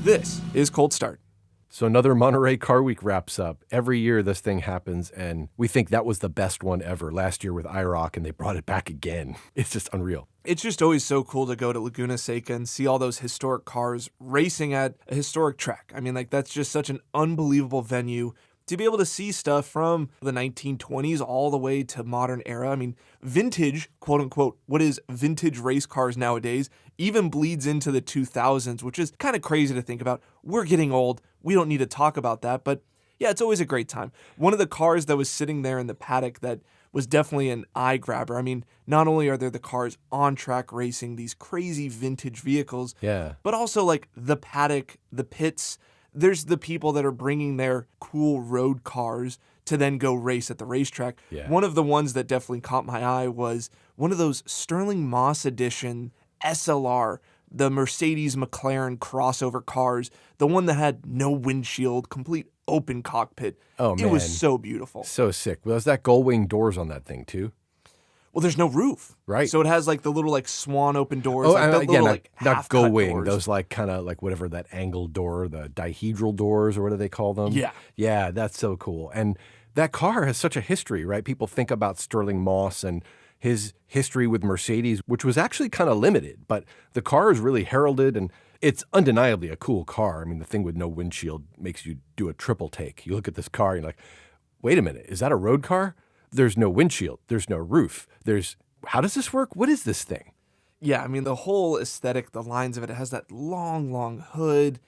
This is Cold Start. So another Monterey Car Week wraps up. Every year this thing happens, and we think that was the best one ever. Last year with IROC, and they brought it back again. It's just unreal. It's just always so cool to go to Laguna Seca and see all those historic cars racing at a historic track. I mean, like, that's just such an unbelievable venue to be able to see stuff from the 1920s all the way to modern era. I mean, vintage, quote unquote, what is vintage race cars nowadays, even bleeds into the 2000s, which is kind of crazy to think about. We're getting old. We don't need to talk about that, but yeah, it's always a great time. One of the cars that was sitting there in the paddock that was definitely an eye grabber. I mean, not only are there the cars on track racing, these crazy vintage vehicles, but also like the paddock, the pits. There's the people that are bringing their cool road cars to then go race at the racetrack. One of the ones that definitely caught my eye was one of those Sterling Moss edition SLR, the Mercedes McLaren crossover cars, the one that had no windshield, complete open cockpit. Oh, man. It was so beautiful. So sick. Well, there's that gull wing doors on that thing, too. Well, there's no roof. Right. So it has like the little like swan open doors. Oh, like, again, like not gull wing. doors. Those like kind of like whatever that angled door, the dihedral doors, or what do they call them? Yeah. Yeah, that's so cool. And that car has such a history, right? People think about Sterling Moss and his history with Mercedes, which was actually kind of limited, but the car is really heralded, and it's undeniably a cool car. I mean, the thing with no windshield makes you do a triple take. You look at this car, and you're like, wait a minute, is that a road car? There's no windshield. There's no roof. How does this work? What is this thing? Yeah, I mean, the whole aesthetic, the lines of it has that long hood.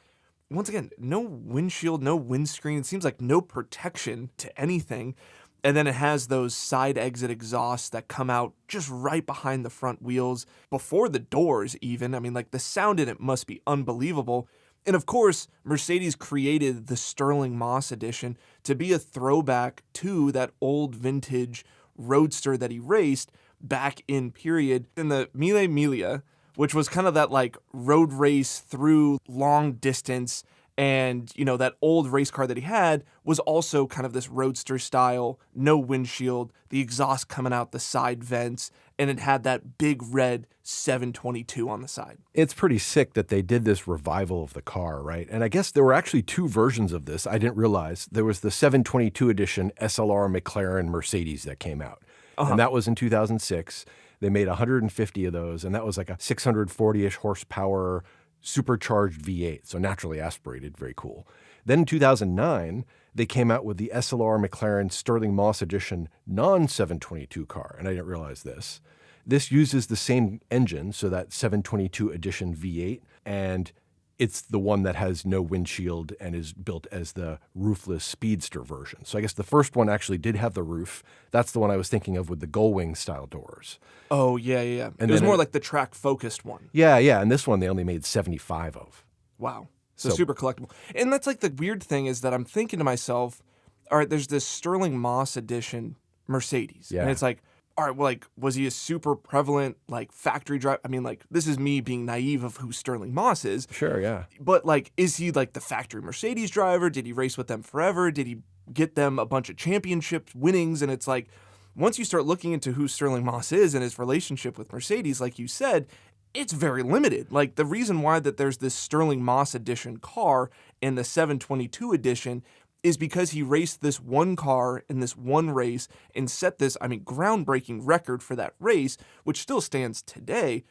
Once again, no windshield, no windscreen. It seems like no protection to anything. And then it has those side exit exhausts that come out just right behind the front wheels, before the doors even. I mean, like, the sound in it must be unbelievable. And of course, Mercedes created the Sterling Moss edition to be a throwback to that old vintage roadster that he raced back in the Mille Miglia, which was kind of that like road race through long distance. And, you know, that old race car that he had was also kind of this roadster style, no windshield, the exhaust coming out the side vents, and it had that big red 722 on the side. It's pretty sick that they did this revival of the car, right? And I guess there were actually two versions of this. I didn't realize. There was the 722 edition SLR McLaren Mercedes that came out. And that was in 2006. They made 150 of those, and that was like a 640-ish horsepower supercharged V8, so naturally aspirated, very cool. Then in 2009, they came out with the SLR McLaren Sterling Moss Edition non-722 car, and I didn't realize this. This uses the same engine, so that 722 Edition V8, and it's the one that has no windshield and is built as the roofless speedster version. So I guess the first one actually did have the roof. That's the one I was thinking of with the gull wing style doors. Oh, yeah. And it was more like the track-focused one. Yeah, and this one they only made 75 of. Wow. So super collectible. And that's like the weird thing is that I'm thinking to myself, all right, there's this Sterling Moss edition Mercedes. Yeah. And it's like, all right, well, like, was he a super prevalent, like, factory driver? I mean, like, this is me being naive of who Sterling Moss is. Sure, yeah. But, like, is he, like, the factory Mercedes driver? Did he race with them forever? Did he get them a bunch of championships, winnings? And it's like, once you start looking into who Sterling Moss is and his relationship with Mercedes, like you said, it's very limited. Like, the reason why that there's this Sterling Moss edition car in the 722 edition is because he raced this one car in this one race and set this, I mean, groundbreaking record for that race, which still stands today.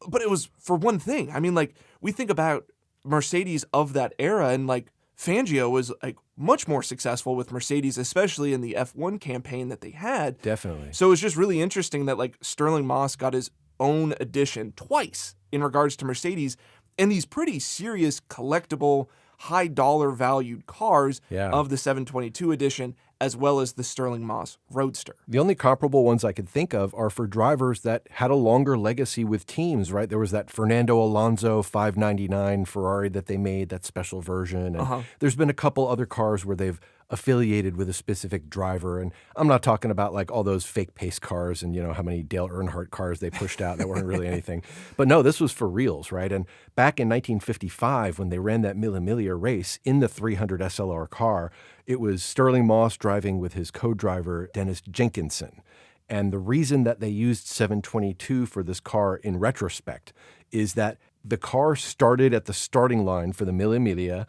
But it was for one thing. I mean, like, we think about Mercedes of that era, and like Fangio was like much more successful with Mercedes, especially in the F1 campaign that they had. Definitely. So it was just really interesting that like Sterling Moss got his own edition twice in regards to Mercedes, and these pretty serious collectible, high dollar valued cars of the 722 edition, as well as the Sterling Moss Roadster. The only comparable ones I could think of are for drivers that had a longer legacy with teams, right? There was that Fernando Alonso 599 Ferrari that they made, that special version. And there's been a couple other cars where they've affiliated with a specific driver. And I'm not talking about like all those fake pace cars and, you know, how many Dale Earnhardt cars they pushed out that weren't really anything. But no, this was for reals, right? And back in 1955, when they ran that Mille Miglia race in the 300 SLR car, it was Sterling Moss driving with his co-driver, Dennis Jenkinson. And the reason that they used 722 for this car in retrospect is that The car started at the starting line for the Mille Miglia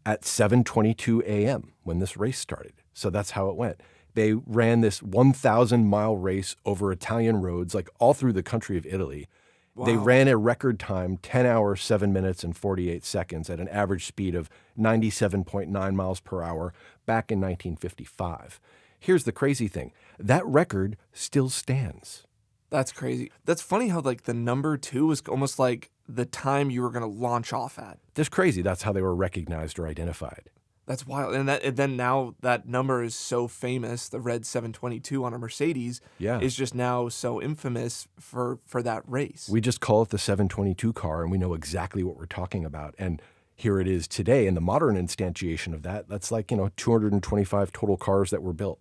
at 7:22 a.m. when this race started. So that's how it went. They ran this 1,000-mile race over Italian roads, like all through the country of Italy. Wow. They ran a record time, 10 hours, 7 minutes, and 48 seconds at an average speed of 97.9 miles per hour back in 1955. Here's the crazy thing. That record still stands. That's crazy. That's funny how like the number 2 was almost like the time you were going to launch off at. That's crazy. That's how they were recognized or identified. That's wild. And then now that number is so famous, the red 722 on a Mercedes is just now so infamous for that race. We just call it the 722 car, and we know exactly what we're talking about. And here it is today in the modern instantiation of that. That's like, 225 total cars that were built.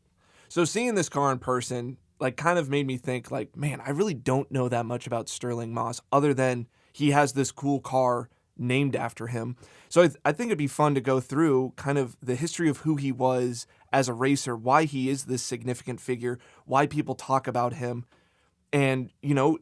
So seeing this car in person, like, kind of made me think, like, man, I really don't know that much about Sterling Moss other than he has this cool car named after him. So I think it'd be fun to go through kind of the history of who he was as a racer, why he is this significant figure, why people talk about him, and,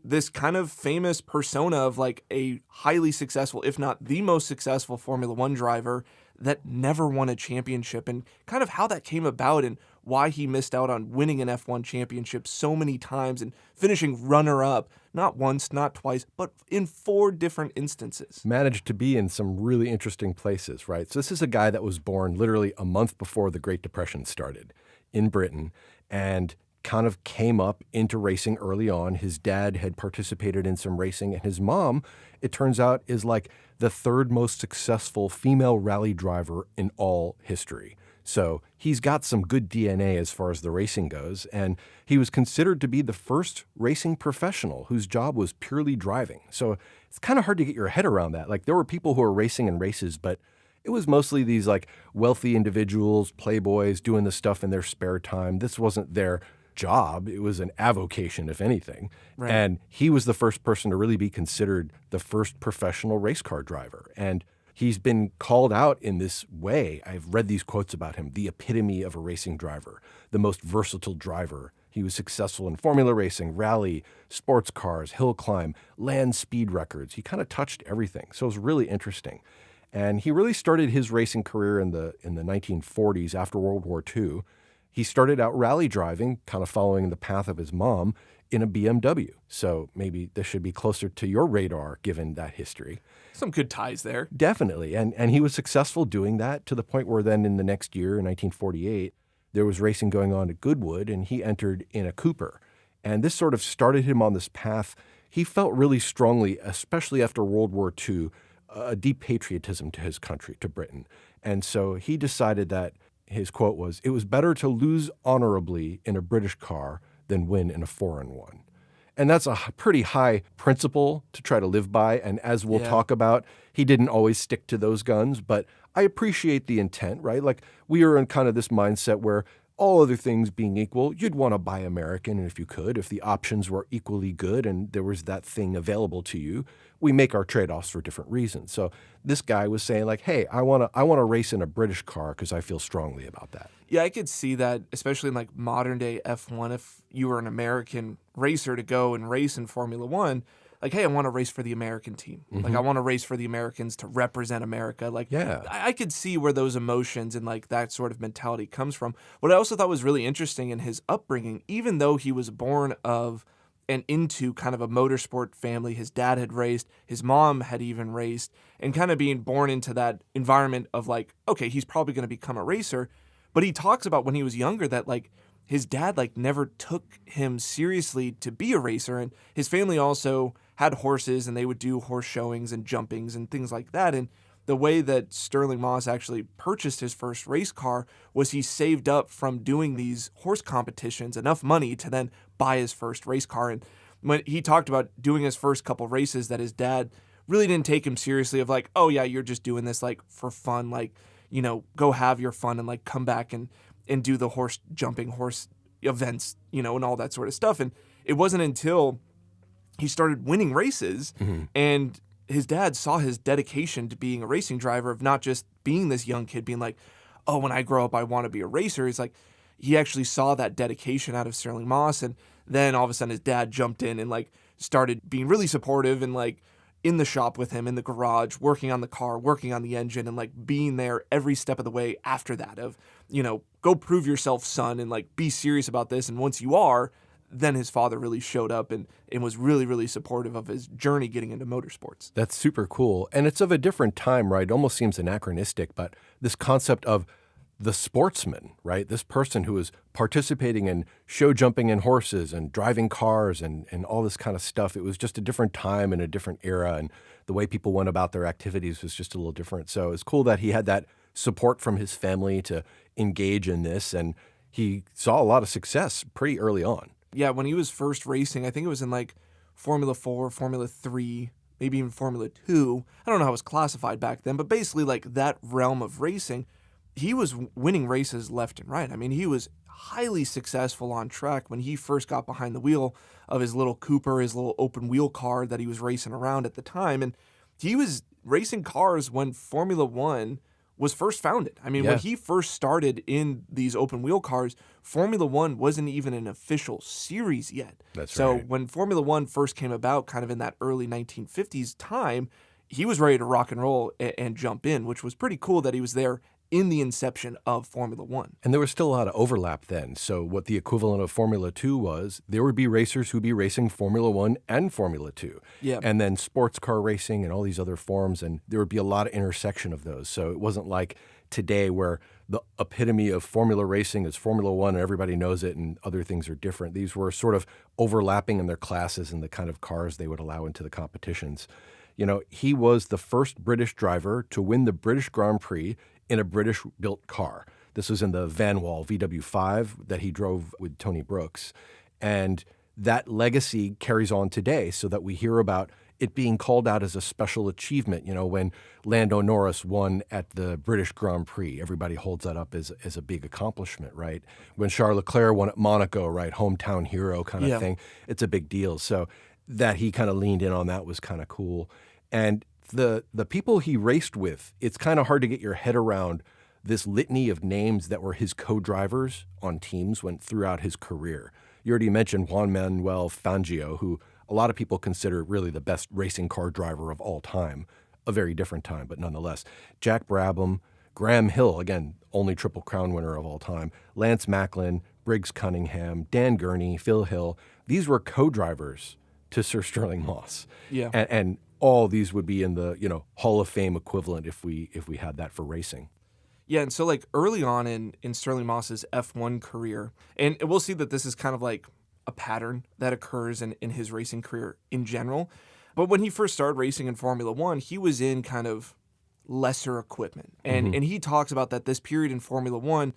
this kind of famous persona of like a highly successful, if not the most successful Formula One driver that never won a championship, and kind of how that came about and why he missed out on winning an F1 championship so many times and finishing runner-up, not once, not twice, but in 4 different instances. Managed to be in some really interesting places, right? So this is a guy that was born literally a month before the Great Depression started in Britain and kind of came up into racing early on. His dad had participated in some racing, and his mom, it turns out, is like the 3rd most successful female rally driver in all history. So he's got some good DNA as far as the racing goes, and he was considered to be the first racing professional whose job was purely driving. So it's kind of hard to get your head around that. Like, there were people who were racing in races, but it was mostly these like wealthy individuals, playboys, doing the stuff in their spare time. This wasn't their job. It was an avocation, if anything. Right. And he was the first person to really be considered the first professional race car driver. And he's been called out in this way. I've read these quotes about him: the epitome of a racing driver, the most versatile driver. He was successful in formula racing, rally, sports cars, hill climb, land speed records. He kind of touched everything. So it was really interesting. And he really started his racing career in the 1940s after World War II. He started out rally driving, kind of following the path of his mom, in a BMW. So maybe this should be closer to your radar given that history. Some good ties there. Definitely. And he was successful doing that to the point where then in the next year, in 1948, there was racing going on at Goodwood, and he entered in a Cooper. And this sort of started him on this path. He felt really strongly, especially after World War II, a deep patriotism to his country, to Britain. And so he decided that, his quote was, "It was better to lose honorably in a British car than win in a foreign one." And that's a pretty high principle to try to live by. And as we'll talk about, he didn't always stick to those guns, but I appreciate the intent, right? Like, we are in kind of this mindset where all other things being equal, you'd want to buy American, and if you could, if the options were equally good and there was that thing available to you, we make our trade-offs for different reasons. So this guy was saying like, hey, I want to race in a British car because I feel strongly about that. Yeah, I could see that, especially in like modern day F1, if you were an American racer to go and race in Formula One, like, hey, I want to race for the American team. Mm-hmm. Like, I want to race for the Americans to represent America. Like, I could see where those emotions and like that sort of mentality comes from. What I also thought was really interesting in his upbringing, even though he was born of and into kind of a motorsport family, his dad had raced, his mom had even raced, and kind of being born into that environment of like, okay, he's probably going to become a racer. But he talks about when he was younger that like his dad like never took him seriously to be a racer, and his family also had horses and they would do horse showings and jumpings and things like that. And the way that Sterling Moss actually purchased his first race car was he saved up from doing these horse competitions enough money to then buy his first race car. And when he talked about doing his first couple races, that his dad really didn't take him seriously of like, oh yeah, you're just doing this like for fun, like, you know, go have your fun and like come back and do the horse jumping, horse events, you know, and all that sort of stuff. And it wasn't until he started winning races and his dad saw his dedication to being a racing driver, of not just being this young kid being like, oh, when I grow up, I want to be a racer. He's like, he actually saw that dedication out of Sterling Moss. And then all of a sudden his dad jumped in and like started being really supportive and like in the shop with him, in the garage, working on the car, working on the engine, and like being there every step of the way after that of, go prove yourself, son, and like be serious about this. And once you are, then his father really showed up and was really, really supportive of his journey getting into motorsports. That's super cool. And it's of a different time, right? It almost seems anachronistic, but this concept of the sportsman, right? This person who is participating in show jumping in horses and driving cars and all this kind of stuff. It was just a different time and a different era, and the way people went about their activities was just a little different. So it's cool that he had that support from his family to engage in this, and he saw a lot of success pretty early on. Yeah, when he was first racing, I think it was in like Formula 4, Formula 3, maybe even Formula 2. I don't know how it was classified back then, but basically like that realm of racing, he was winning races left and right. I mean, he was highly successful on track when he first got behind the wheel of his little Cooper, his little open wheel car that he was racing around at the time. And he was racing cars when Formula One was first founded. I mean, when he first started in these open wheel cars, Formula One wasn't even an official series yet. That's so right. when Formula One first came about, kind of in that early 1950s time, he was ready to rock and roll and jump in, which was pretty cool that he was there in the inception of Formula One. And there was still a lot of overlap then. So what the equivalent of Formula 2 was, there would be racers who'd be racing Formula 1 and Formula 2. Yeah. And then sports car racing and all these other forms, and there would be a lot of intersection of those. So it wasn't like today where the epitome of Formula racing is Formula 1 and everybody knows it and other things are different. These were sort of overlapping in their classes and the kind of cars they would allow into the competitions. He was the first British driver to win the British Grand Prix in a British-built car. This was in the Van Wall VW5 that he drove with Tony Brooks. And that legacy carries on today so that we hear about it being called out as a special achievement. When Lando Norris won at the British Grand Prix, everybody holds that up as a big accomplishment, right? When Charles Leclerc won at Monaco, right, hometown hero kind of thing, it's a big deal. So that he kind of leaned in on that was kind of cool. And the people he raced with, it's kind of hard to get your head around this litany of names that were his co-drivers on teams throughout his career. You already mentioned Juan Manuel Fangio, who a lot of people consider really the best racing car driver of all time. A very different time, but nonetheless. Jack Brabham, Graham Hill, again, only Triple Crown winner of all time, Lance Macklin, Briggs Cunningham, Dan Gurney, Phil Hill. These were co-drivers to Sir Sterling Moss. Yeah. And all these would be in the, Hall of Fame equivalent if we had that for racing. Yeah, and so like early on in Sterling Moss's F1 career, and we'll see that this is kind of like a pattern that occurs in his racing career in general. But when he first started racing in Formula One, he was in kind of lesser equipment. And he talks about that this period in Formula One,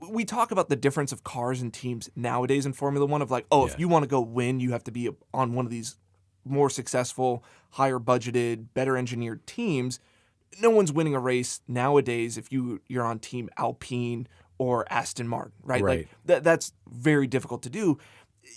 we talk about the difference of cars and teams nowadays in Formula One of like, if you want to go win, you have to be on one of these more successful, higher budgeted, better engineered teams. No one's winning a race nowadays if you're on Team Alpine or Aston Martin, right? Right. Like that's very difficult to do.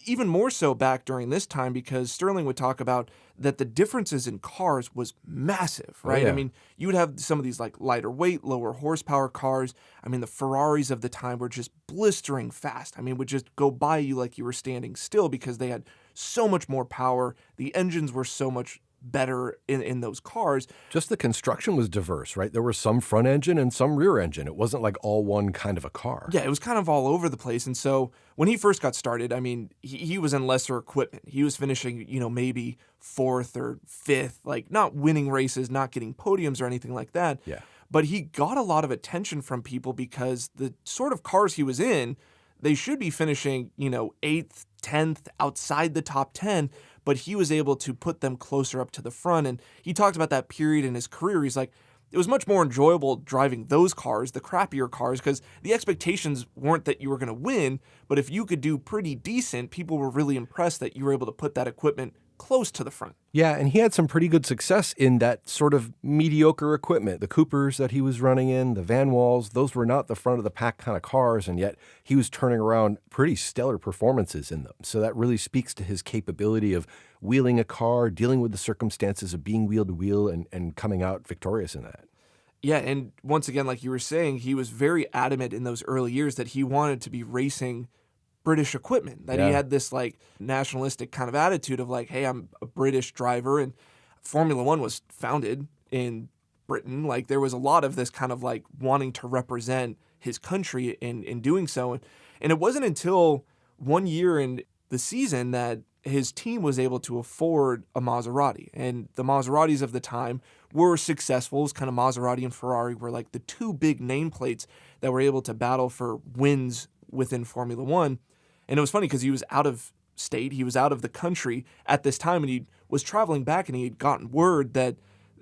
Even more so back during this time, because Sterling would talk about that the differences in cars was massive, right? Oh, yeah. I mean, you would have some of these like lighter weight, lower horsepower cars. I mean, the Ferraris of the time were just blistering fast. I mean, would just go by you like you were standing still because they had so much more power. The engines were so much better in those cars. Just the construction was diverse, right? There was some front engine and some rear engine. It wasn't like all one kind of a car. Yeah, it was kind of all over the place. And so when he first got started, I mean, he was in lesser equipment. He was finishing, maybe fourth or fifth, like not winning races, not getting podiums or anything like that. Yeah. But he got a lot of attention from people because the sort of cars he was in, they should be finishing, 8th, 10th, outside the top 10, but he was able to put them closer up to the front. And he talked about that period in his career. He's like, it was much more enjoyable driving those cars, the crappier cars, because the expectations weren't that you were going to win, but if you could do pretty decent, people were really impressed that you were able to put that equipment close to the front. Yeah, and he had some pretty good success in that sort of mediocre equipment. The Coopers that he was running in, the Van Walls, those were not the front of the pack kind of cars, and yet he was turning around pretty stellar performances in them. So that really speaks to his capability of wheeling a car, dealing with the circumstances of being wheel to wheel, and coming out victorious in that. Yeah, and once again, like you were saying, he was very adamant in those early years that he wanted to be racing British equipment, that he had this like nationalistic kind of attitude of like, hey, I'm a British driver. And Formula One was founded in Britain. Like, there was a lot of this kind of like wanting to represent his country in doing so. And it wasn't until 1 year in the season that his team was able to afford a Maserati. And the Maseratis of the time were successful. It was kind of Maserati and Ferrari were like the two big nameplates that were able to battle for wins within Formula One. And it was funny because he was out of state, he was out of the country at this time, and he was traveling back, and he had gotten word that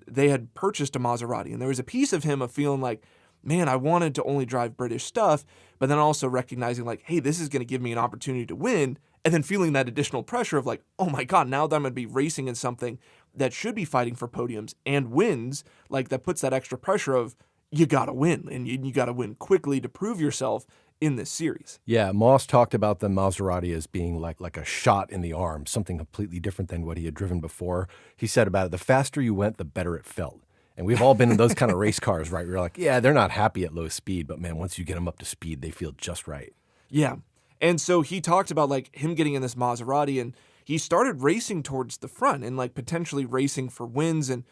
they had purchased a Maserati. And there was a piece of him of feeling like, man, I wanted to only drive British stuff, but then also recognizing like, hey, this is going to give me an opportunity to win. And then feeling that additional pressure of like, oh my God, now that I'm going to be racing in something that should be fighting for podiums and wins, like that puts that extra pressure of you got to win, and you got to win quickly to prove yourself in this series. Yeah, Moss talked about the Maserati as being like a shot in the arm, something completely different than what he had driven before. He said about it, the faster you went, the better it felt. And we've all been in those kind of race cars, right? We're like, yeah, they're not happy at low speed, but man, once you get them up to speed, they feel just right. Yeah. And so he talked about like him getting in this Maserati, and he started racing towards the front and like potentially racing for wins, and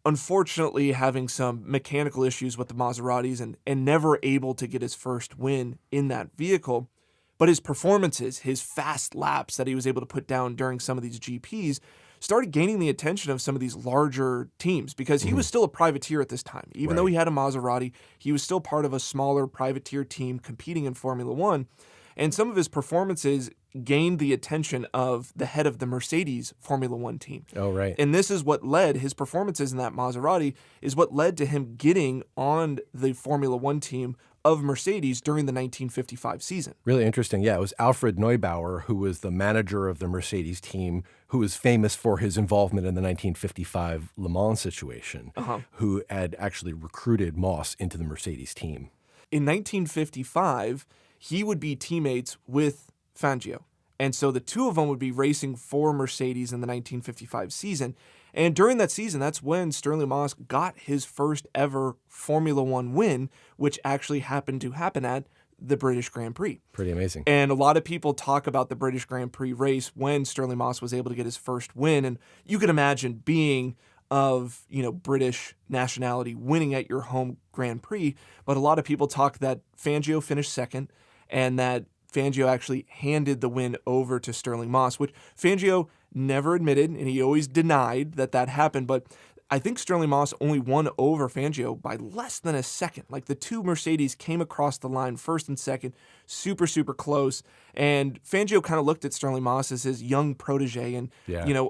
unfortunately having some mechanical issues with the Maseratis and never able to get his first win in that vehicle. But his performances, his fast laps that he was able to put down during some of these GPs started gaining the attention of some of these larger teams, because he was still a privateer at this time. Even though he had a Maserati, he was still part of a smaller privateer team competing in Formula One. And some of his performances gained the attention of the head of the Mercedes Formula One team. Oh, right. And this is what led his performances in that Maserati is what led to him getting on the Formula One team of Mercedes during the 1955 season. Really interesting. Yeah, it was Alfred Neubauer, who was the manager of the Mercedes team, who was famous for his involvement in the 1955 Le Mans situation, who had actually recruited Moss into the Mercedes team. In 1955, he would be teammates with Fangio. And so the two of them would be racing for Mercedes in the 1955 season. And during that season, that's when Sterling Moss got his first ever Formula One win, which actually happened to happen at the British Grand Prix. Pretty amazing. And a lot of people talk about the British Grand Prix race when Sterling Moss was able to get his first win. And you can imagine being of, British nationality winning at your home Grand Prix. But a lot of people talk that Fangio finished second, and that Fangio actually handed the win over to Sterling Moss, which Fangio never admitted, and he always denied that happened. But I think Sterling Moss only won over Fangio by less than a second. Like, the two Mercedes came across the line first and second, super, super close. And Fangio kind of looked at Sterling Moss as his young protege and,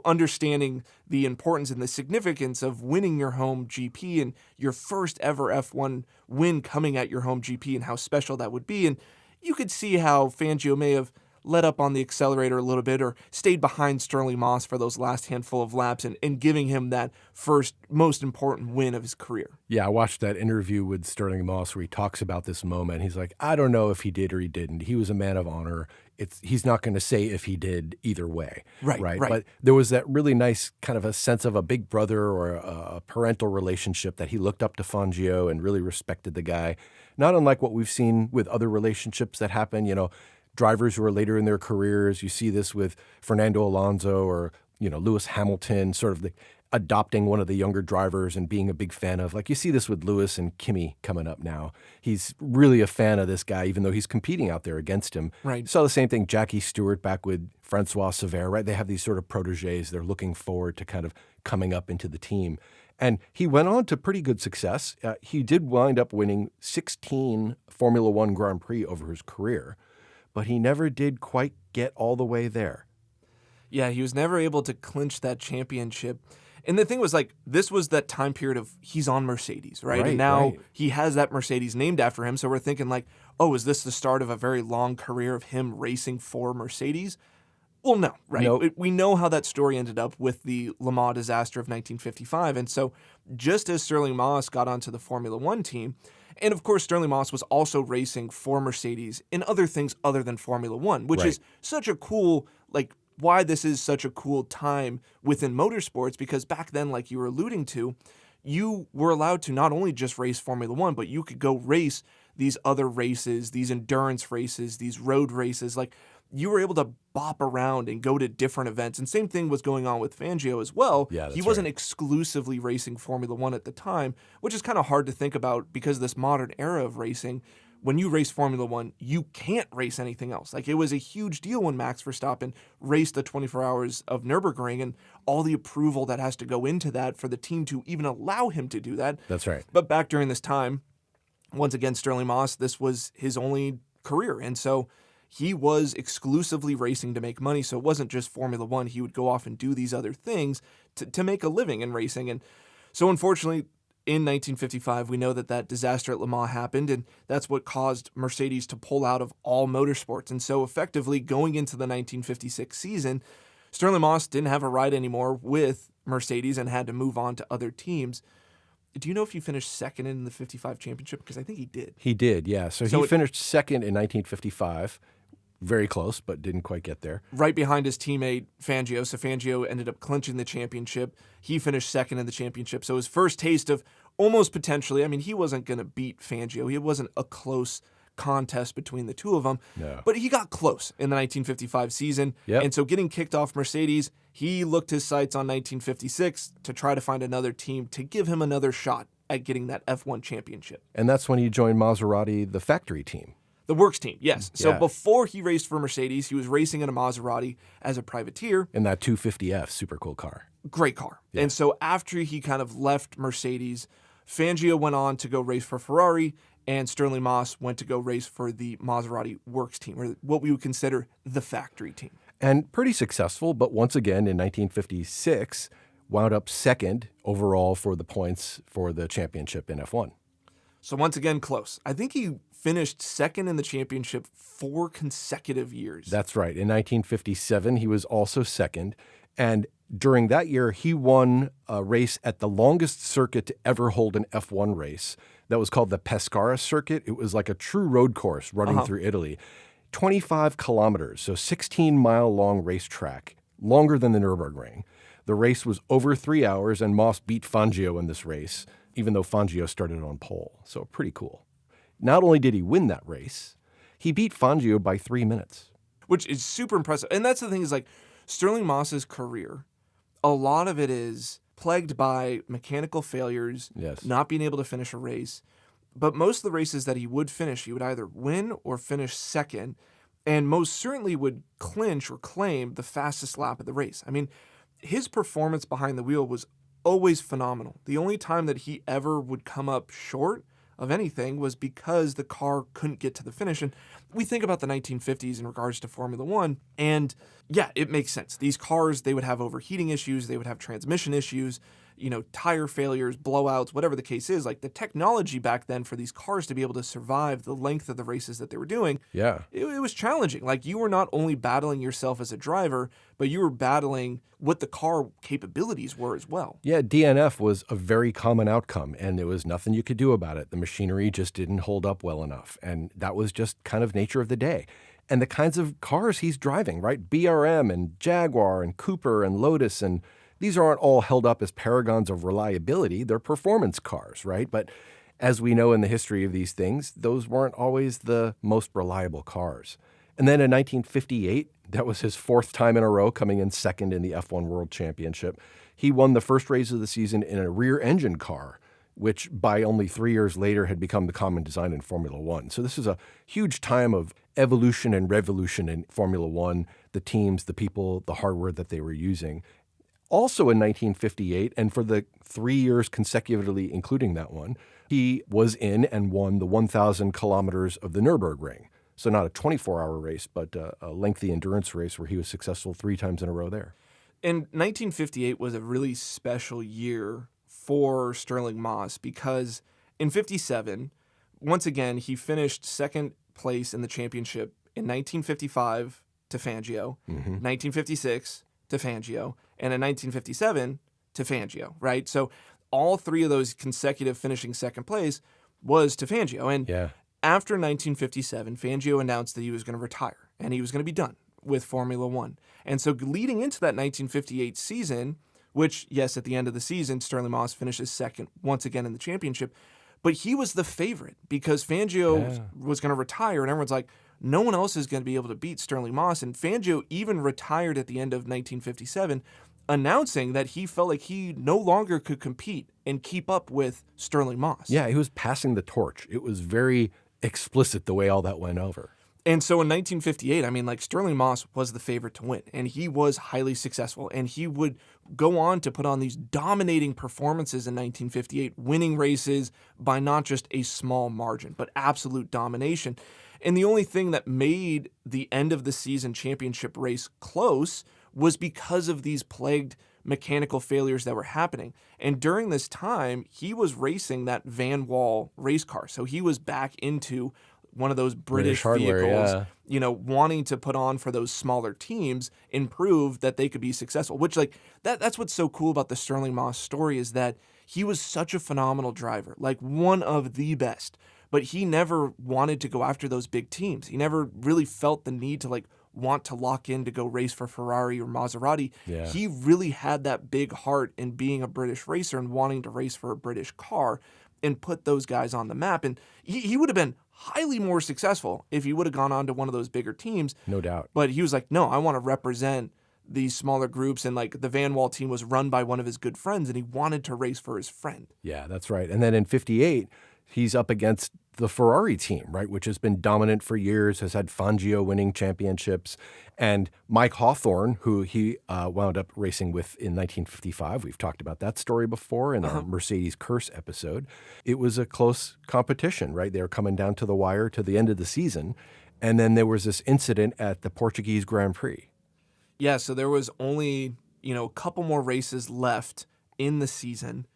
understanding the importance and the significance of winning your home GP and your first ever F1 win coming at your home GP and how special that would be. And you could see how Fangio may have let up on the accelerator a little bit or stayed behind Sterling Moss for those last handful of laps and giving him that first most important win of his career. Yeah, I watched that interview with Sterling Moss where he talks about this moment. He's like, I don't know if he did or he didn't. He was a man of honor. He's not going to say if he did either way. Right. But there was that really nice kind of a sense of a big brother or a parental relationship that he looked up to Fangio and really respected the guy. Not unlike what we've seen with other relationships that happen, drivers who are later in their careers. You see this with Fernando Alonso or, Lewis Hamilton, sort of adopting one of the younger drivers and being a big fan of. Like, you see this with Lewis and Kimi coming up now. He's really a fan of this guy, even though he's competing out there against him. Right. Saw the same thing, Jackie Stewart back with Francois Sever, right? They have these sort of proteges. They're looking forward to kind of coming up into the team. And he went on to pretty good success. He did wind up winning 16 Formula One Grand Prix over his career, but he never did quite get all the way there. Yeah, he was never able to clinch that championship. And the thing was, like, this was that time period of he's on Mercedes, right? And now he has that Mercedes named after him. So we're thinking like, oh, is this the start of a very long career of him racing for Mercedes? Well, no, right? Nope. We know how that story ended up with the Le Mans disaster of 1955. And so just as Sterling Moss got onto the Formula One team, and of course Sterling Moss was also racing for Mercedes in other things other than Formula One, which is such a cool, like, why this is such a cool time within motorsports, because back then, like you were alluding to, you were allowed to not only just race Formula One, but you could go race these other races, these endurance races, these road races. Like, you were able to bop around and go to different events. And same thing was going on with Fangio as well. Yeah, that's he wasn't right. exclusively racing Formula One at the time, which is kind of hard to think about because this modern era of racing, when you race Formula One, you can't race anything else. Like, it was a huge deal when Max Verstappen raced the 24 hours of Nürburgring and all the approval that has to go into that for the team to even allow him to do that. That's right. But back during this time, once again, Sterling Moss, this was his only career. And so he was exclusively racing to make money. So it wasn't just Formula One. He would go off and do these other things to make a living in racing. And so unfortunately, in 1955, we know that disaster at Le Mans happened, and that's what caused Mercedes to pull out of all motorsports. And so effectively, going into the 1956 season, Sterling Moss didn't have a ride anymore with Mercedes and had to move on to other teams. Do you know if he finished second in the 55 championship? Because I think he did. He did, yeah. So he finished second in 1955. Very close, but didn't quite get there. Right behind his teammate Fangio. So Fangio ended up clinching the championship. He finished second in the championship. So his first taste of almost potentially, I mean, he wasn't going to beat Fangio. It wasn't a close contest between the two of them. No. But he got close in the 1955 season. Yep. And so getting kicked off Mercedes, he looked his sights on 1956 to try to find another team to give him another shot at getting that F1 championship. And that's when he joined Maserati, the factory team. The works team, yes. So Yeah. before he raced for Mercedes, he was racing in a Maserati as a privateer. In that 250F, super cool car. Great car. Yeah. And so after he kind of left Mercedes, Fangio went on to go race for Ferrari, and Sterling Moss went to go race for the Maserati works team, or what we would consider the factory team. And pretty successful, but once again in 1956, wound up second overall for the points for the championship in F1. So once again, close. I think he finished second in the championship 4 consecutive years. That's right. In 1957, he was also second. And during that year, he won a race at the longest circuit to ever hold an F1 race. That was called the Pescara circuit. It was like a true road course running through Italy. 25 kilometers, so 16-mile-long racetrack, longer than the Nürburgring. The race was over 3 hours, and Moss beat Fangio in this race, even though Fangio started on pole. So pretty cool. Not only did he win that race, he beat Fangio by 3 minutes. Which is super impressive. And that's the thing is, like, Sterling Moss's career, a lot of it is plagued by mechanical failures, Yes. not being able to finish a race. But most of the races that he would finish, he would either win or finish second, and most certainly would clinch or claim the fastest lap of the race. I mean, his performance behind the wheel was always phenomenal. The only time that he ever would come up short of anything was because the car couldn't get to the finish. And we think about the 1950s in regards to Formula One, and yeah, it makes sense. These cars, they would have overheating issues, they would have transmission issues, tire failures, blowouts, whatever the case is. Like, the technology back then for these cars to be able to survive the length of the races that they were doing, Yeah. it was challenging. Like, you were not only battling yourself as a driver, but you were battling what the car capabilities were as well. Yeah, DNF was a very common outcome, and there was nothing you could do about it. The machinery just didn't hold up well enough, and that was just kind of nature of the day. And the kinds of cars he's driving, right? BRM and Jaguar and Cooper and Lotus, and these aren't all held up as paragons of reliability. They're performance cars, right? But as we know in the history of these things, those weren't always the most reliable cars. And then in 1958, that was his 4th time in a row coming in second in the F1 World Championship. He won the first race of the season in a rear-engine car, which by only 3 years later had become the common design in Formula One. So this is a huge time of evolution and revolution in Formula One, the teams, the people, the hardware that they were using. Also in 1958, and for the 3 years consecutively, including that one, he was in and won the 1,000 kilometers of the Nürburgring. So not a 24-hour race, but a lengthy endurance race where he was successful 3 times in a row there. And 1958 was a really special year for Sterling Moss because in 57, once again, he finished second place in the championship in 1955 to Fangio, 1956 to Fangio, and in 1957 to Fangio, right? So all 3 of those consecutive finishing second place was to Fangio. And Yeah. after 1957, Fangio announced that he was going to retire and he was going to be done with Formula One. And so leading into that 1958 season, which, yes, at the end of the season, Sterling Moss finishes second once again in the championship, but he was the favorite because Fangio was going to retire, and everyone's like, no one else is going to be able to beat Sterling Moss. And Fangio even retired at the end of 1957, announcing that he felt like he no longer could compete and keep up with Sterling Moss. Yeah, he was passing the torch. It was very explicit the way all that went over. And so in 1958, I mean, like, Sterling Moss was the favorite to win, and he was highly successful, and he would go on to put on these dominating performances in 1958, winning races by not just a small margin, but absolute domination. And the only thing that made the end of the season championship race close was because of these plagued mechanical failures that were happening. And during this time, he was racing that Van Wall race car. So he was back into one of those British hardware, vehicles, yeah. Wanting to put on for those smaller teams and prove that they could be successful, which, like, that's what's so cool about the Sterling Moss story, is that he was such a phenomenal driver, like one of the best, but he never wanted to go after those big teams. He never really felt the need to, like, want to lock in to go race for Ferrari or Maserati. Yeah. He really had that big heart in being a British racer and wanting to race for a British car and put those guys on the map. And he would have been highly more successful if he would have gone on to one of those bigger teams. No doubt. But he was like, no, I want to represent these smaller groups. And, like, the Van Wall team was run by one of his good friends, and he wanted to race for his friend. Yeah, that's right. And then in 58, he's up against the Ferrari team, right, which has been dominant for years, has had Fangio winning championships. And Mike Hawthorne, who he wound up racing with in 1955. We've talked about that story before in our Mercedes Curse episode. It was a close competition, right? They were coming down to the wire to the end of the season. And then there was this incident at the Portuguese Grand Prix. Yeah, so there was only, a couple more races left in the season.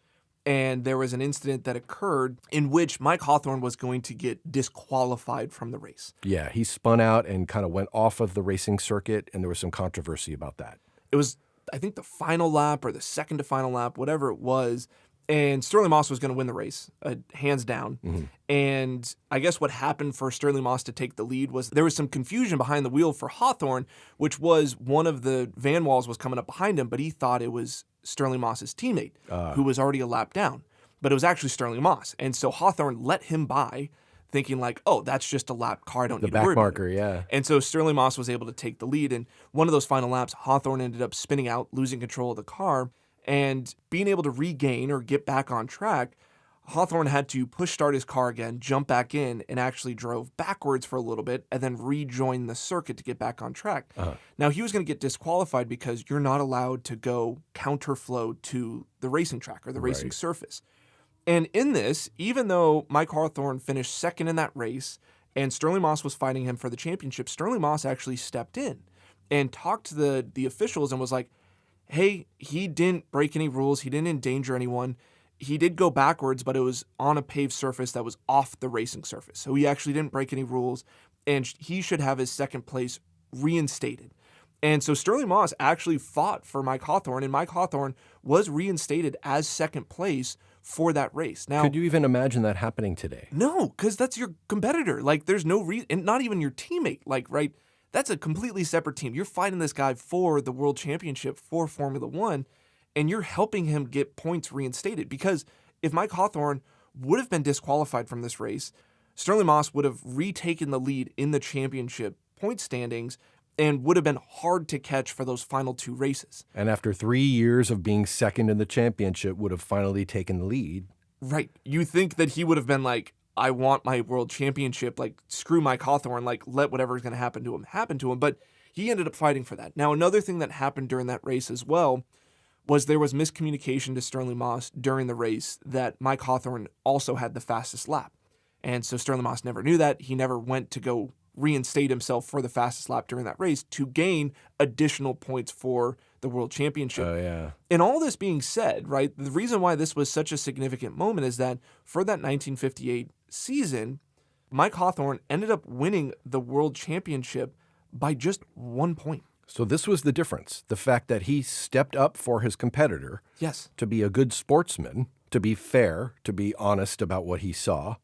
And there was an incident that occurred in which Mike Hawthorne was going to get disqualified from the race. Yeah, he spun out and kind of went off of the racing circuit, and there was some controversy about that. It was, I think, the final lap or the second to final lap, whatever it was. And Sterling Moss was going to win the race, hands down. Mm-hmm. And I guess what happened for Sterling Moss to take the lead was there was some confusion behind the wheel for Hawthorne, which was one of the Van Walls was coming up behind him, but he thought it was Sterling Moss's teammate, who was already a lap down. But it was actually Sterling Moss. And so Hawthorne let him by, thinking like, oh, that's just a lap car. I don't need to worry about it. The back marker, yeah. And so Sterling Moss was able to take the lead. And one of those final laps, Hawthorne ended up spinning out, losing control of the car. And being able to regain or get back on track, Hawthorne had to push start his car again, jump back in, and actually drove backwards for a little bit and then rejoin the circuit to get back on track. Now, he was going to get disqualified because you're not allowed to go counterflow to the racing track or the racing surface. And in this, even though Mike Hawthorne finished second in that race and Sterling Moss was fighting him for the championship, Sterling Moss actually stepped in and talked to the officials and was like, hey, he didn't break any rules. He didn't endanger anyone. He did go backwards, but it was on a paved surface that was off the racing surface. So he actually didn't break any rules, and he should have his second place reinstated. And so Sterling Moss actually fought for Mike Hawthorne, and Mike Hawthorne was reinstated as second place for that race. Now, could you even imagine that happening today? No, because that's your competitor. Like, there's no reason, and not even your teammate. Like, right? That's a completely separate team. You're fighting this guy for the world championship for Formula One, and you're helping him get points reinstated. Because if Mike Hawthorne would have been disqualified from this race, Sterling Moss would have retaken the lead in the championship point standings and would have been hard to catch for those final two races. And after 3 years of being second in the championship, would have finally taken the lead. Right. You think that he would have been like, I want my world championship, like, screw Mike Hawthorne, like, let whatever's going to happen to him. But he ended up fighting for that. Now, another thing that happened during that race as well was there was miscommunication to Sterling Moss during the race that Mike Hawthorne also had the fastest lap. And so Sterling Moss never knew that. He never went to go reinstate himself for the fastest lap during that race to gain additional points for the world championship. Oh, yeah. And all this being said, right, the reason why this was such a significant moment is that for that 1958 season, Mike Hawthorne ended up winning the world championship by just 1 point. So this was the difference. The fact that he stepped up for his competitor. Yes. To be a good sportsman, to be fair, to be honest about what he saw.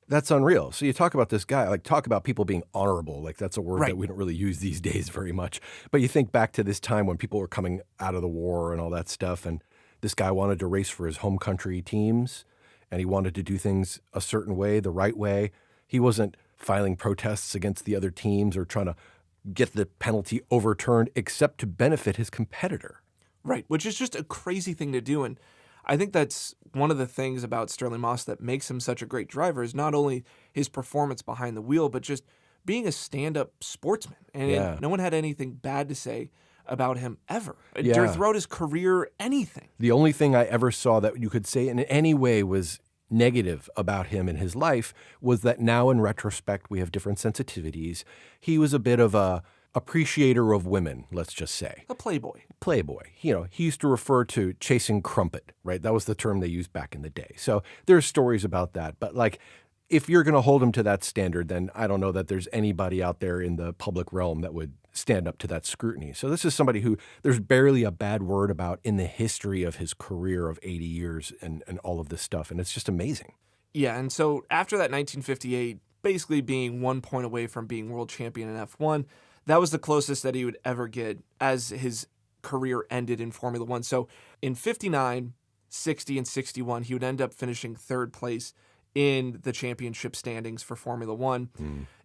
That's unreal. So you talk about this guy, like, talk about people being honorable. Like, that's a word that we don't really use these days very much. But you think back to this time when people were coming out of the war and all that stuff, and this guy wanted to race for his home country teams, and he wanted to do things a certain way, the right way. He wasn't filing protests against the other teams or trying to get the penalty overturned except to benefit his competitor. Right, which is just a crazy thing to do. And I think that's one of the things about Sterling Moss that makes him such a great driver is not only his performance behind the wheel, but just being a stand-up sportsman. And no one had anything bad to say about him ever. Throughout his career, anything. The only thing I ever saw that you could say in any way was negative about him in his life was that now in retrospect we have different sensitivities. He was a bit of a appreciator of women, let's just say. A playboy. Playboy. You know, he used to refer to chasing crumpet, right? That was the term they used back in the day. So there's stories about that. But like, if you're going to hold him to that standard, then I don't know that there's anybody out there in the public realm that would stand up to that scrutiny. So this is somebody who there's barely a bad word about in the history of his career of 80 years and all of this stuff. And it's just amazing. Yeah, and so after that 1958, basically being 1 point away from being world champion in F1, that was the closest that he would ever get as his career ended in Formula One. So in 59, 60, and 61, he would end up finishing third place in the championship standings for Formula One.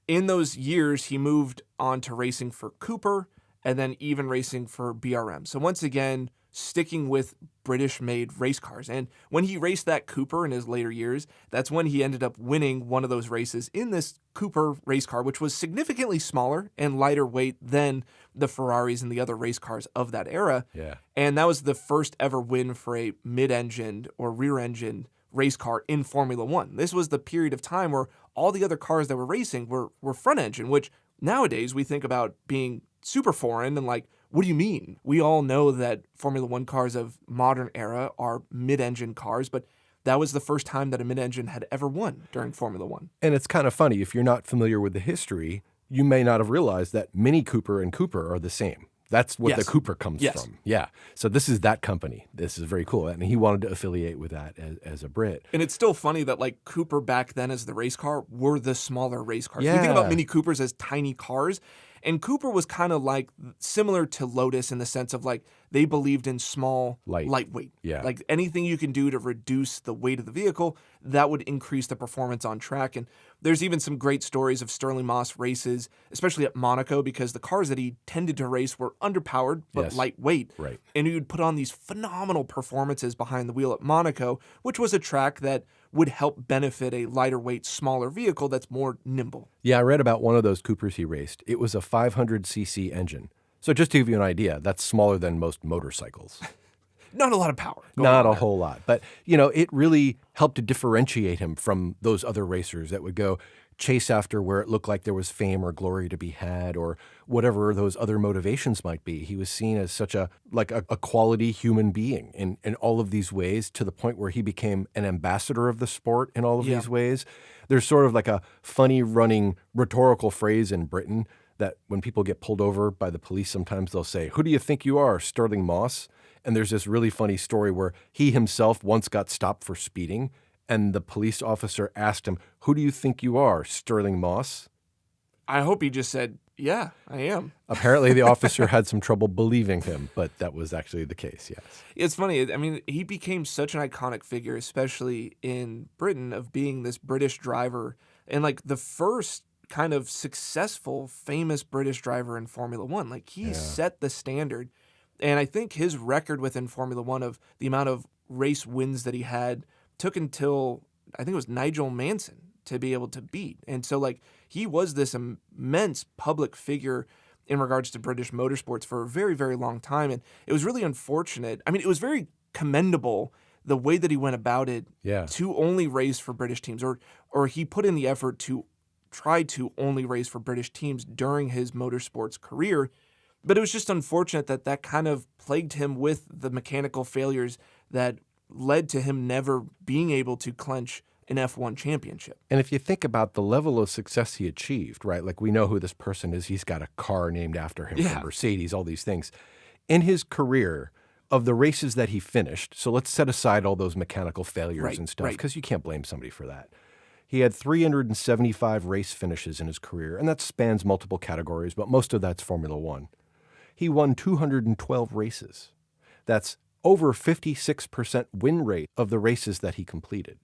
In those years, he moved on to racing for Cooper and then even racing for BRM. So once again, sticking with British-made race cars. And when he raced that Cooper in his later years, that's when he ended up winning one of those races in this Cooper race car, which was significantly smaller and lighter weight than the Ferraris and the other race cars of that era. Yeah. And that was the first ever win for a mid-engined or rear-engined race car in Formula One. This was the period of time where all the other cars that were racing were front engine, which nowadays we think about being super foreign and like, what do you mean? We all know that Formula One cars of modern era are mid-engine cars, but that was the first time that a mid-engine had ever won during Formula One. And it's kind of funny, if you're not familiar with the history, you may not have realized that Mini Cooper and Cooper are the same. That's what the Cooper comes from. Yeah. So this is that company. This is very cool. And he wanted to affiliate with that as a Brit. And it's still funny that like Cooper back then as the race car were the smaller race cars. Yeah. You think about Mini Coopers as tiny cars. And Cooper was kind of like similar to Lotus in the sense of like they believed in small, lightweight. Yeah. Like anything you can do to reduce the weight of the vehicle, that would increase the performance on track. And there's even some great stories of Sterling Moss races, especially at Monaco, because the cars that he tended to race were underpowered but lightweight. Right. And he would put on these phenomenal performances behind the wheel at Monaco, which was a track that would help benefit a lighter weight, smaller vehicle that's more nimble. Yeah, I read about one of those Coopers he raced. It was a 500cc engine. So just to give you an idea, that's smaller than most motorcycles. Not a lot of power. Not a whole lot. But, you know, it really helped to differentiate him from those other racers that would go chase after where it looked like there was fame or glory to be had or whatever those other motivations might be. He was seen as such a quality human being in all of these ways, to the point where he became an ambassador of the sport in all of these ways. There's sort of like a funny running rhetorical phrase in Britain that when people get pulled over by the police, sometimes they'll say, "Who do you think you are, Sterling Moss?" And there's this really funny story where he himself once got stopped for speeding, and the police officer asked him, "Who do you think you are, Sterling Moss?" I hope he just said, "Yeah, I am." Apparently the officer had some trouble believing him, but that was actually the case, yes. It's funny. I mean, he became such an iconic figure, especially in Britain, of being this British driver and like the first kind of successful, famous British driver in Formula One. Like he set the standard. And I think his record within Formula One of the amount of race wins that he had took until, I think it was Nigel Mansell to be able to beat. And so like he was this immense public figure in regards to British motorsports for a very, very long time. And it was really unfortunate. I mean, it was very commendable the way that he went about it to only race for British teams, or he put in the effort to try to only race for British teams during his motorsports career. But it was just unfortunate that that kind of plagued him with the mechanical failures that led to him never being able to clinch an F1 championship. And if you think about the level of success he achieved, right? Like we know who this person is. He's got a car named after him from Mercedes, all these things. In his career, of the races that he finished, so let's set aside all those mechanical failures and stuff, because you can't blame somebody for that. He had 375 race finishes in his career, and that spans multiple categories, but most of that's Formula One. He won 212 races. That's over 56% win rate of the races that he completed.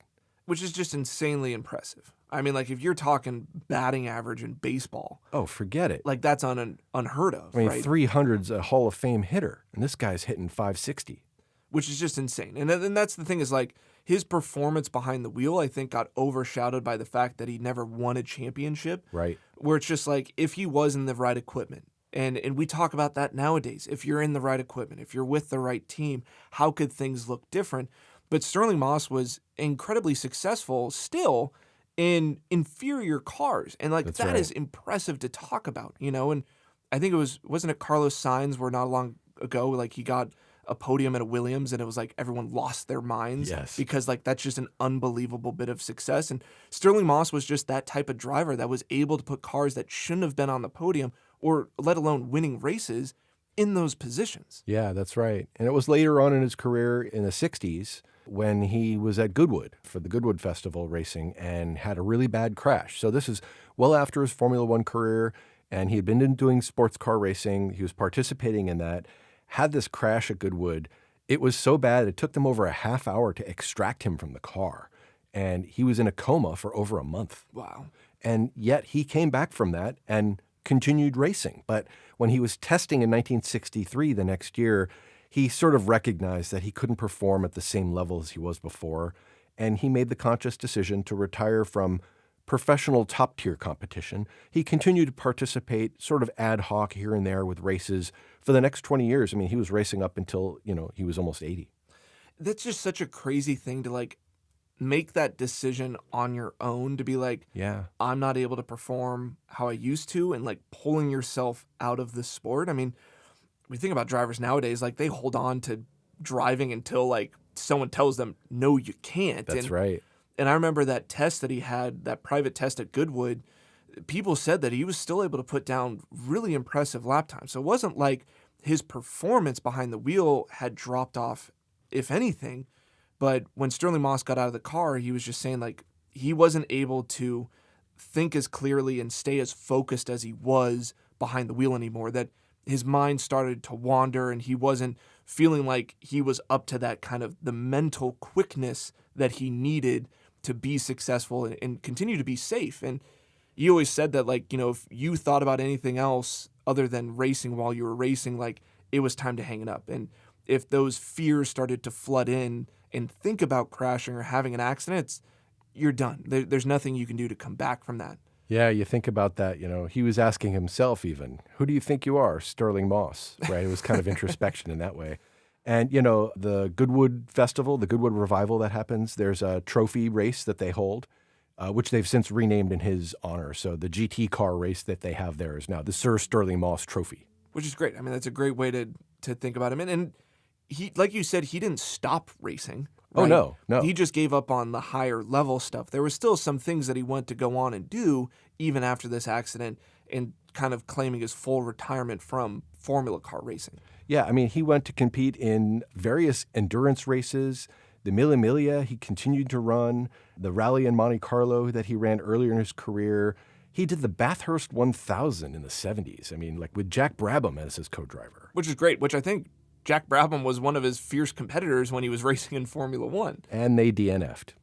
Which is just insanely impressive. I mean, like if you're talking batting average in baseball, Oh, forget it. like that's unheard of, I mean, right? 300's a Hall of Fame hitter, and this guy's hitting 560. Which is just insane. And then that's the thing is like his performance behind the wheel, I think, got overshadowed by the fact that he never won a championship. Right. Where it's just like if he was in the right equipment, and we talk about that nowadays. If you're in the right equipment, if you're with the right team, how could things look different? But Sterling Moss was incredibly successful still in inferior cars, and like That's that right. is impressive to talk about, you know. And I think wasn't it Carlos Sainz where not long ago like he got a podium at a Williams and it was like everyone lost their minds Yes. because like that's just an unbelievable bit of success. And Sterling Moss was just that type of driver that was able to put cars that shouldn't have been on the podium or let alone winning races in those positions. Yeah, that's right. And it was later on in his career in the 60s when he was at Goodwood for the Goodwood Festival racing and had a really bad crash. So this is well after his Formula One career, and he had been doing sports car racing. He was participating in that, had this crash at Goodwood. It was so bad, it took them over a half hour to extract him from the car. And he was in a coma for over a month. Wow. And yet he came back from that and continued racing. But when he was testing in 1963, the next year, he sort of recognized that he couldn't perform at the same level as he was before. And he made the conscious decision to retire from professional top-tier competition. He continued to participate sort of ad hoc here and there with races for the next 20 years. I mean, he was racing up until, he was almost 80. That's just such a crazy thing to like make that decision on your own to be like, Yeah. I'm not able to perform how I used to, and like pulling yourself out of the sport. I mean, we think about drivers nowadays, like they hold on to driving until like someone tells them, no, you can't. That's right. And I remember that test that he had, that private test at Goodwood, people said that he was still able to put down really impressive lap times. So it wasn't like his performance behind the wheel had dropped off, if anything. But when Sterling Moss got out of the car, he was just saying like he wasn't able to think as clearly and stay as focused as he was behind the wheel anymore, that his mind started to wander and he wasn't feeling like he was up to that kind of the mental quickness that he needed to be successful and continue to be safe. And you always said that, like, if you thought about anything else other than racing while you were racing, like, it was time to hang it up. And if those fears started to flood in and think about crashing or having an accident, you're done. There's nothing you can do to come back from that. Yeah, you think about that, he was asking himself even, who do you think you are, Sterling Moss, right? It was kind of introspection in that way. And, the Goodwood Festival, the Goodwood Revival that happens, there's a trophy race that they hold, which they've since renamed in his honor. So the GT car race that they have there is now the Sir Sterling Moss Trophy. Which is great. I mean, that's a great way to think about him. And he, like you said, he didn't stop racing. Right? Oh, no. He just gave up on the higher level stuff. There was still some things that he went to go on and do even after this accident and kind of claiming his full retirement from Formula car racing. Yeah, I mean, he went to compete in various endurance races. The Mille Miglia, he continued to run. The rally in Monte Carlo that he ran earlier in his career. He did the Bathurst 1000 in the 70s. I mean, like with Jack Brabham as his co-driver. Which is great, which I think Jack Brabham was one of his fierce competitors when he was racing in Formula One. And they DNF'd.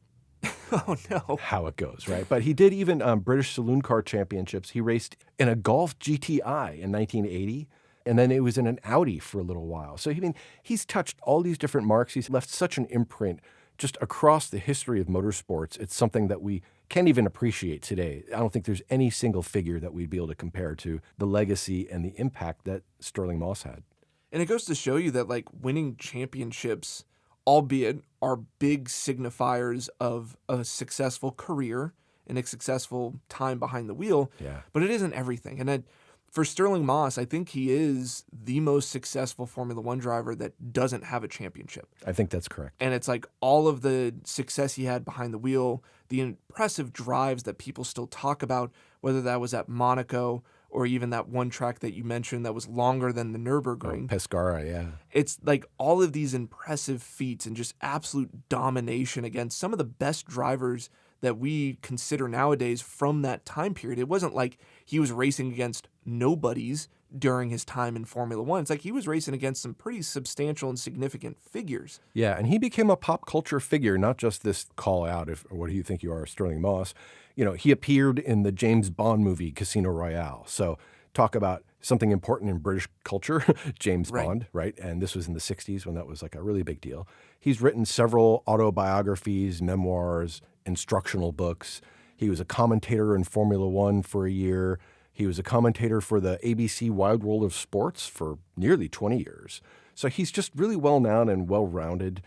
Oh, no. How it goes, right? But he did even British Saloon Car Championships. He raced in a Golf GTI in 1980, and then it was in an Audi for a little while. So, he's touched all these different marks. He's left such an imprint just across the history of motorsports. It's something that we can't even appreciate today. I don't think there's any single figure that we'd be able to compare to the legacy and the impact that Sterling Moss had. And it goes to show you that, like, winning championships, albeit are big signifiers of a successful career and a successful time behind the wheel, Yeah. but it isn't everything. And for Sterling Moss, I think he is the most successful Formula One driver that doesn't have a championship. I think that's correct. And it's like all of the success he had behind the wheel, the impressive drives that people still talk about, whether that was at Monaco or even that one track that you mentioned that was longer than the Nürburgring. Pescara, yeah. It's like all of these impressive feats and just absolute domination against some of the best drivers that we consider nowadays from that time period. It wasn't like he was racing against nobodies during his time in Formula One. It's like he was racing against some pretty substantial and significant figures. Yeah, and he became a pop culture figure, not just this call out, if what do you think you are, Sterling Moss. You know, he appeared in the James Bond movie Casino Royale. So talk about something important in British culture, James Bond, right? And this was in the 60s when that was like a really big deal. He's written several autobiographies, memoirs, instructional books. He was a commentator in Formula One for a year. He was a commentator for the ABC Wide World of Sports for nearly 20 years. So he's just really well-known and well-rounded.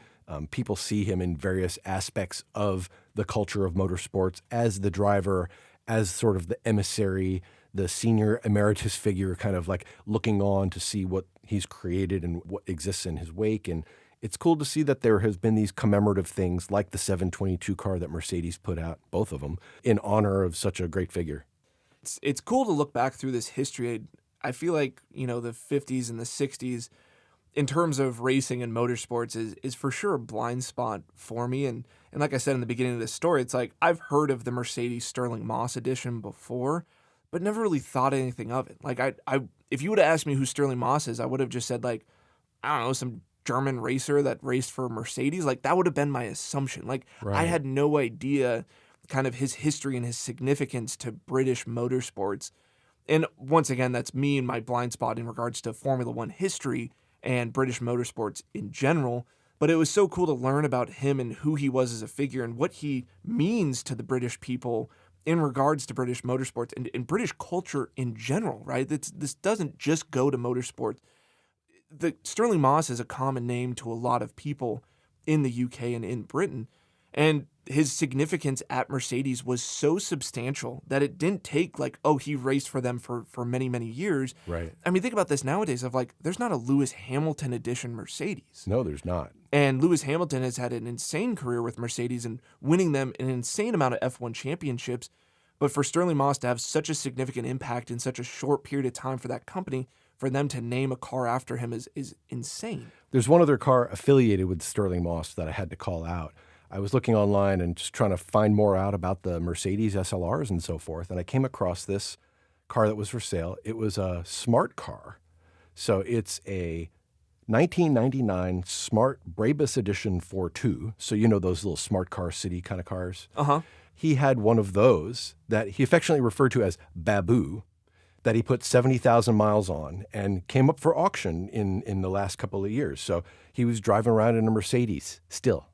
People see him in various aspects of the culture of motorsports as the driver, as sort of the emissary, the senior emeritus figure, kind of like looking on to see what he's created and what exists in his wake. And it's cool to see that there has been these commemorative things like the 722 car that Mercedes put out, both of them, in honor of such a great figure. It's cool to look back through this history. I feel like, the 50s and the 60s, in terms of racing and motorsports, is for sure a blind spot for me. And like I said in the beginning of this story, it's like I've heard of the Mercedes Sterling Moss edition before, but never really thought anything of it. Like I if you would have asked me who Sterling Moss is, I would have just said like, I don't know, some German racer that raced for Mercedes. Like that would have been my assumption. Like I had no idea kind of his history and his significance to British motorsports. And once again, that's me and my blind spot in regards to Formula One history and British motorsports in general. But it was so cool to learn about him and who he was as a figure and what he means to the British people in regards to British motorsports and British culture in general, right? This doesn't just go to motorsports. The Sterling Moss is a common name to a lot of people in the UK and in Britain. And his significance at Mercedes was so substantial that it didn't take like, oh, he raced for them for many, many years. Right. I mean, think about this nowadays of like, there's not a Lewis Hamilton edition Mercedes. No, there's not. And Lewis Hamilton has had an insane career with Mercedes and winning them an insane amount of F1 championships. But for Sterling Moss to have such a significant impact in such a short period of time for that company, for them to name a car after him is insane. There's one other car affiliated with Sterling Moss that I had to call out. I was looking online and just trying to find more out about the Mercedes SLRs and so forth, and I came across this car that was for sale. It was a smart car. So it's a 1999 Smart Brabus Edition 4.2. So you know those little smart car city kind of cars? Uh-huh. He had one of those that he affectionately referred to as Babu, that he put 70,000 miles on and came up for auction in the last couple of years. So he was driving around in a Mercedes still.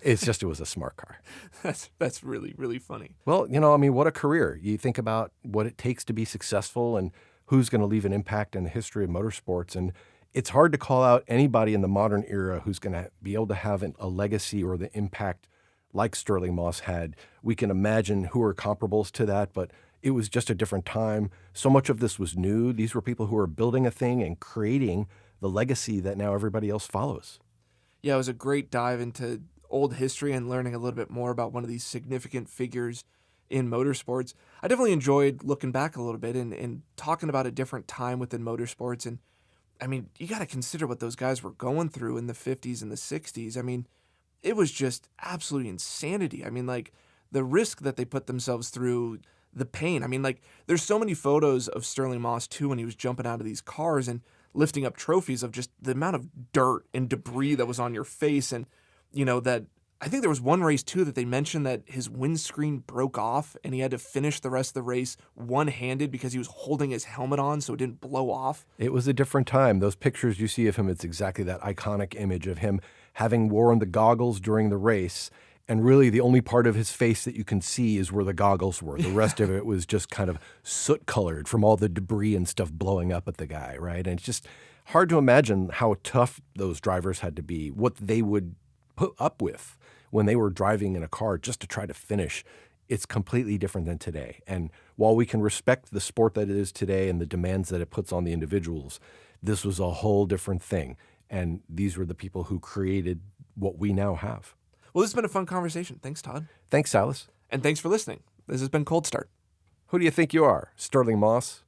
It was a smart car. That's really, really funny. Well, what a career. You think about what it takes to be successful and who's going to leave an impact in the history of motorsports. And it's hard to call out anybody in the modern era who's going to be able to have a legacy or the impact like Sterling Moss had. We can imagine who are comparables to that, but it was just a different time. So much of this was new. These were people who were building a thing and creating the legacy that now everybody else follows. Yeah, it was a great dive into old history and learning a little bit more about one of these significant figures in motorsports. I definitely enjoyed looking back a little bit and talking about a different time within motorsports. And I mean, you got to consider what those guys were going through in the 50s and the 60s. I mean, it was just absolute insanity. I mean, like the risk that they put themselves through, the pain. I mean, like there's so many photos of Sterling Moss too when he was jumping out of these cars and lifting up trophies of just the amount of dirt and debris that was on your face. And that I think there was one race too that they mentioned that his windscreen broke off and he had to finish the rest of the race one-handed because he was holding his helmet on so it didn't blow off. It was a different time. Those pictures you see of him, it's exactly that iconic image of him having worn the goggles during the race. And really the only part of his face that you can see is where the goggles were. The rest of it was just kind of soot-colored from all the debris and stuff blowing up at the guy, right? And it's just hard to imagine how tough those drivers had to be, what they would put up with when they were driving in a car just to try to finish. It's completely different than today. And while we can respect the sport that it is today and the demands that it puts on the individuals, this was a whole different thing. And these were the people who created what we now have. Well, this has been a fun conversation. Thanks, Todd. Thanks, Sylas. And thanks for listening. This has been Cold Start. Who do you think you are, Sterling Moss